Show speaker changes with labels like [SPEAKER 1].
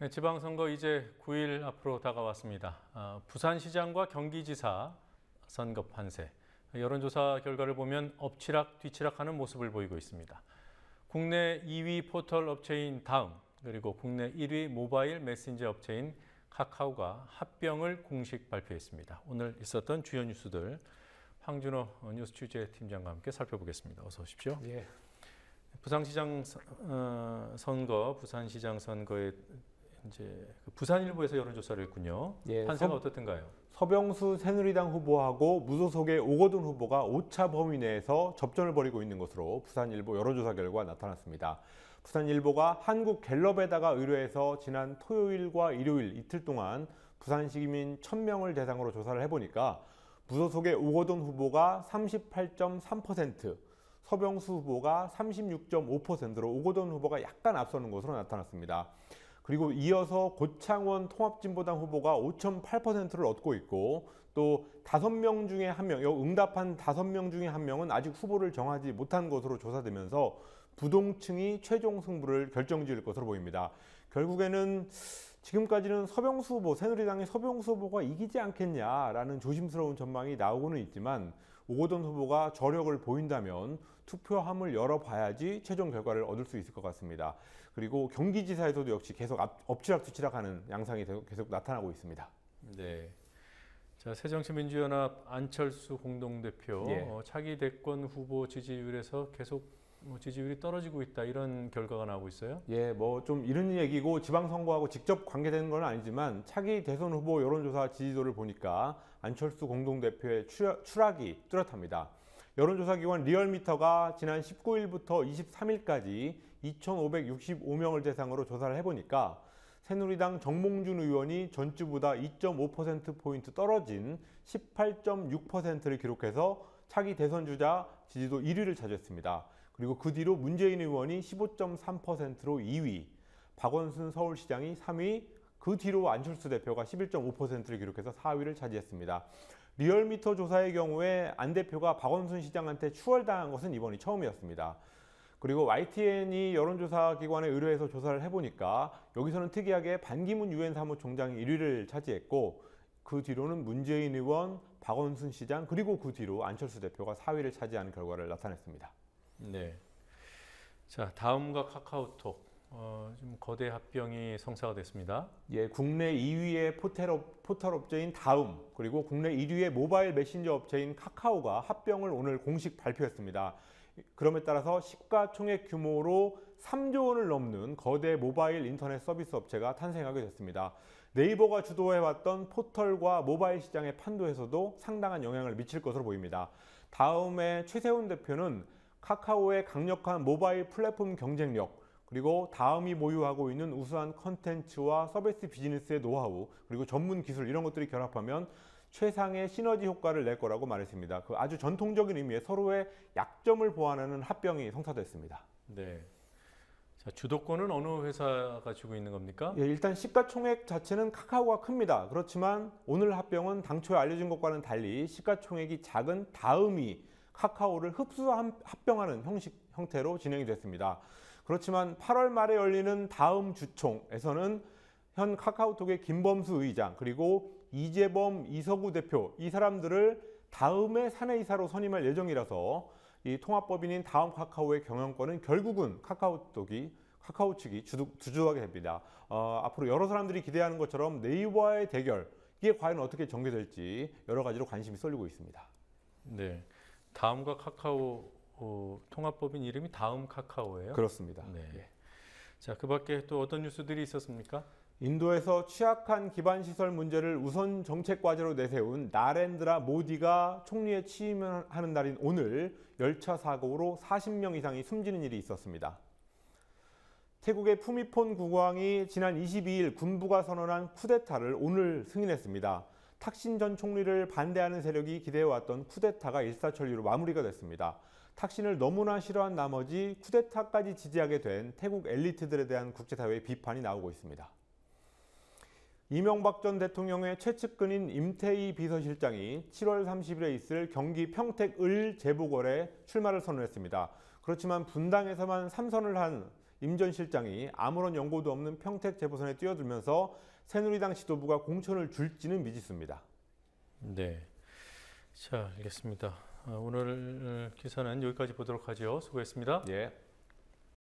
[SPEAKER 1] 네, 지방선거 이제 9일 앞으로 다가왔습니다. 부산시장과 경기지사 선거 판세. 여론조사 결과를 보면 엎치락 뒤치락하는 모습을 보이고 있습니다. 국내 2위 포털 업체인 다음, 그리고 국내 1위 모바일 메신저 업체인 카카오가 합병을 공식 발표했습니다. 오늘 있었던 주요 뉴스들 황준호 뉴스 취재팀장과 함께 살펴보겠습니다. 어서 오십시오.
[SPEAKER 2] 예.
[SPEAKER 1] 부산시장 선거에 이제 부산일보에서 여론조사를 했군요.
[SPEAKER 2] 예,
[SPEAKER 1] 판세가 어떻던가요?
[SPEAKER 2] 서병수 새누리당 후보하고 무소속의 오거돈 후보가 오차 범위 내에서 접전을 벌이고 있는 것으로 부산일보 여론조사 결과 나타났습니다. 부산일보가 한국갤럽에다가 의뢰해서 지난 토요일과 일요일 이틀 동안 부산 시민 1000명을 대상으로 조사를 해보니까 무소속의 오거돈 후보가 38.3%, 서병수 후보가 36.5%로 오거돈 후보가 약간 앞서는 것으로 나타났습니다. 그리고 이어서 고창원 통합진보당 후보가 5.8%를 얻고 있고, 또 5명 중에 1명, 응답한 5명 중에 1명은 아직 후보를 정하지 못한 것으로 조사되면서 부동층이 최종 승부를 결정지을 것으로 보입니다. 결국에는 지금까지는 서병수 후보, 새누리당의 서병수 후보가 이기지 않겠냐라는 조심스러운 전망이 나오고는 있지만, 오거돈 후보가 저력을 보인다면 투표함을 열어봐야지 최종 결과를 얻을 수 있을 것 같습니다. 그리고 경기지사에서도 역시 계속 엎치락뒤치락하는 양상이 계속 나타나고 있습니다.
[SPEAKER 1] 네. 자, 새정치민주연합 안철수 공동대표 차기 대권 후보 지지율에서 계속 지지율이 떨어지고 있다, 이런 결과가 나오고 있어요.
[SPEAKER 2] 예, 뭐 좀 이런 얘기고 지방선거하고 직접 관계되는 건 아니지만 차기 대선 후보 여론조사 지지도를 보니까 안철수 공동대표의 추락이 뚜렷합니다. 여론조사 기관 리얼미터가 지난 19일부터 23일까지 2,565명을 대상으로 조사를 해보니까 새누리당 정몽준 의원이 전주보다 2.5%포인트 떨어진 18.6%를 기록해서 차기 대선 주자 지지도 1위를 차지했습니다. 그리고 그 뒤로 문재인 의원이 15.3%로 2위, 박원순 서울시장이 3위, 그 뒤로 안철수 대표가 11.5%를 기록해서 4위를 차지했습니다. 리얼미터 조사의 경우에 안 대표가 박원순 시장한테 추월당한 것은 이번이 처음이었습니다. 그리고 YTN이 여론조사 기관에 의뢰해서 조사를 해보니까 여기서는 특이하게 반기문 유엔 사무총장이 1위를 차지했고, 그 뒤로는 문재인 의원, 박원순 시장, 그리고 그 뒤로 안철수 대표가 4위를 차지하는 결과를 나타냈습니다.
[SPEAKER 1] 네. 자, 다음과 카카오톡 좀 거대 합병이 성사가 됐습니다.
[SPEAKER 2] 예, 국내 2위의 포털 업체인 다음, 그리고 국내 1위의 모바일 메신저 업체인 카카오가 합병을 오늘 공식 발표했습니다. 그럼에 따라서 시가총액 규모로 3조 원을 넘는 거대 모바일 인터넷 서비스 업체가 탄생하게 됐습니다. 네이버가 주도해왔던 포털과 모바일 시장의 판도에서도 상당한 영향을 미칠 것으로 보입니다. 다음에 최세훈 대표는 카카오의 강력한 모바일 플랫폼 경쟁력, 그리고 다음이 보유하고 있는 우수한 컨텐츠와 서비스 비즈니스의 노하우, 그리고 전문 기술, 이런 것들이 결합하면 최상의 시너지 효과를 낼 거라고 말했습니다. 그 아주 전통적인 의미의 서로의 약점을 보완하는 합병이 성사됐습니다.
[SPEAKER 1] 네. 자, 주도권은 어느 회사가 쥐고 있는 겁니까?
[SPEAKER 2] 예, 일단 시가총액 자체는 카카오가 큽니다. 그렇지만 오늘 합병은 당초에 알려진 것과는 달리 시가총액이 작은 다음이 카카오를 합병하는 형태로 진행이 됐습니다. 그렇지만 8월 말에 열리는 다음 주총에서는 현 카카오톡의 김범수 의장, 그리고 이재범, 이서구 대표, 이 사람들을 다음의 사내이사로 선임할 예정이라서 이 통합법인인 다음 카카오의 경영권은 결국은 카카오 측이 주도하게 됩니다. 앞으로 여러 사람들이 기대하는 것처럼 네이버와의 대결, 이게 과연 어떻게 전개될지 여러 가지로 관심이 쏠리고 있습니다.
[SPEAKER 1] 네. 다음과 카카오 통합법인 이름이 다음 카카오예요?
[SPEAKER 2] 그렇습니다.
[SPEAKER 1] 네.
[SPEAKER 2] 예.
[SPEAKER 1] 자, 그 밖에 또 어떤 뉴스들이 있었습니까?
[SPEAKER 2] 인도에서 취약한 기반시설 문제를 우선 정책 과제로 내세운 나렌드라 모디가 총리에 취임하는 날인 오늘 열차 사고로 40명 이상이 숨지는 일이 있었습니다. 태국의 푸미폰 국왕이 지난 22일 군부가 선언한 쿠데타를 오늘 승인했습니다. 탁신 전 총리를 반대하는 세력이 기대해왔던 쿠데타가 일사천리로 마무리가 됐습니다. 탁신을 너무나 싫어한 나머지 쿠데타까지 지지하게 된 태국 엘리트들에 대한 국제사회의 비판이 나오고 있습니다. 이명박 전 대통령의 최측근인 임태희 비서실장이 7월 30일에 있을 경기 평택 을 재보궐에 출마를 선언했습니다. 그렇지만 분당에서만 3선을 한 임 전 실장이 아무런 연고도 없는 평택 재보선에 뛰어들면서 새누리당 지도부가 공천을 줄지는 미지수입니다.
[SPEAKER 1] 네, 자 알겠습니다. 오늘 기사는 여기까지 보도록 하죠. 수고했습니다.
[SPEAKER 2] 예.